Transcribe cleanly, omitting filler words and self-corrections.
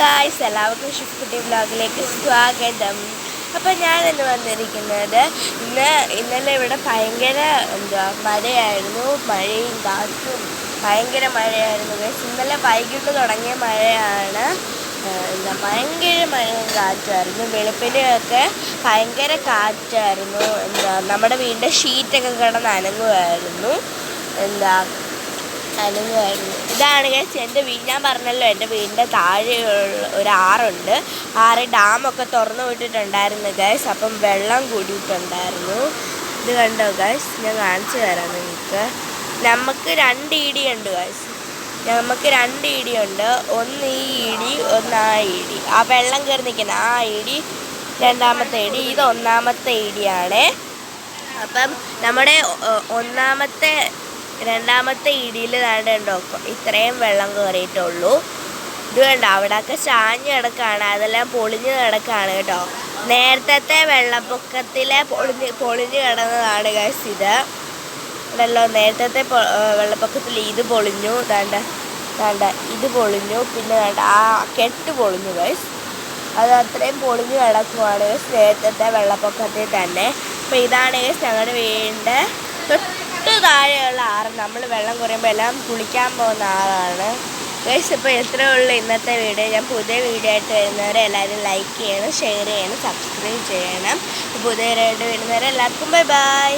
Guys, എല്ലാവർക്കും shift വ്ലോഗിലേക്ക് സ്വാഗതം. അപ്പം ഞാനിന്ന് വന്നിരിക്കുന്നത് ഇന്നലെ ഇവിടെ ഭയങ്കര മഴയായിരുന്നു. മഴയും കാറ്റും ഭയങ്കര മഴയായിരുന്നു ഗായ്സ്. ഇന്നലെ വൈകിട്ട് തുടങ്ങിയ മഴയാണ്. ഭയങ്കര മഴയും കാറ്റുമായിരുന്നു. വെളുപ്പിനെയൊക്കെ ഭയങ്കര കാറ്റായിരുന്നു. നമ്മുടെ വീടിൻ്റെ ഷീറ്റൊക്കെ കിടന്ന് അനങ്ങുമായിരുന്നു. ഇതാണ് ഗൈസ് എൻ്റെ വീട്. ഞാൻ പറഞ്ഞല്ലോ, എൻ്റെ വീടിൻ്റെ താഴെ ഒരു ആറുണ്ട്. ഡാമൊക്കെ തുറന്നു വിട്ടിട്ടുണ്ടായിരുന്നു ഗൈസ്. അപ്പം വെള്ളം കൂടിയിട്ടുണ്ടായിരുന്നു. ഇത് കണ്ടോ ഗൈസ്, ഞാൻ കാണിച്ചു തരാം നിങ്ങൾക്ക്. നമുക്ക് 2 ഇടിയുണ്ട് ഗൈസ്. ഒന്ന് ഈ ഇടി, ഒന്ന് ആ ഇടി. ആ വെള്ളം കയറി നിൽക്കുന്ന ആ ഇടി രണ്ടാമത്തെ ഇടി, ഇത് ഒന്നാമത്തെ ഇടിയാണ്. അപ്പം നമ്മുടെ രണ്ടാമത്തെ ഇടിയിൽ കണ്ടോ ഇത്രയും വെള്ളം കയറിയിട്ടുള്ളൂ. ഇത് കണ്ടോ, അവിടെയൊക്കെ ചാഞ്ഞ് കിടക്കുകയാണ്, അതെല്ലാം പൊളിഞ്ഞ് കിടക്കുകയാണ് കേട്ടോ. നേരത്തെ വെള്ളപ്പൊക്കത്തിലെ പൊളിഞ്ഞ് കിടന്നതാണ് ഗൈസ് ഇത്. ഉണ്ടല്ലോ, നേരത്തെ വെള്ളപ്പൊക്കത്തിൽ ഇത് പൊളിഞ്ഞു, ഇത് പൊളിഞ്ഞു, പിന്നെ ആ കെട്ട് പൊളിഞ്ഞു ഗൈസ്. അത് അത്രയും പൊളിഞ്ഞ് കിടക്കുവാണ് ഗൈസ് നേരത്തെ വെള്ളപ്പൊക്കത്തിൽ തന്നെ. അപ്പോൾ ഇതാണ് ഗൈസ് ഞങ്ങളുടെ വീടിൻ്റെ തൊട്ട് താഴെയുള്ള ആറ്. നമ്മൾ വെള്ളം കുറയുമ്പോൾ എല്ലാം കുളിക്കാൻ പോകുന്ന ആളാണ് ഗൈസ്. ഇപ്പോൾ എത്രയേ ഉള്ളൂ ഇന്നത്തെ വീഡിയോ. ഞാൻ പുതിയ വീഡിയോ ആയിട്ട് വരുന്നവരെ എല്ലാവരും ലൈക്ക് ചെയ്യണം, ഷെയർ ചെയ്യണം, സബ്സ്ക്രൈബ് ചെയ്യണം. പുതിയ വീഡിയോ ആയിട്ട് വരുന്നവരെ എല്ലാവർക്കും ബൈ ബൈ.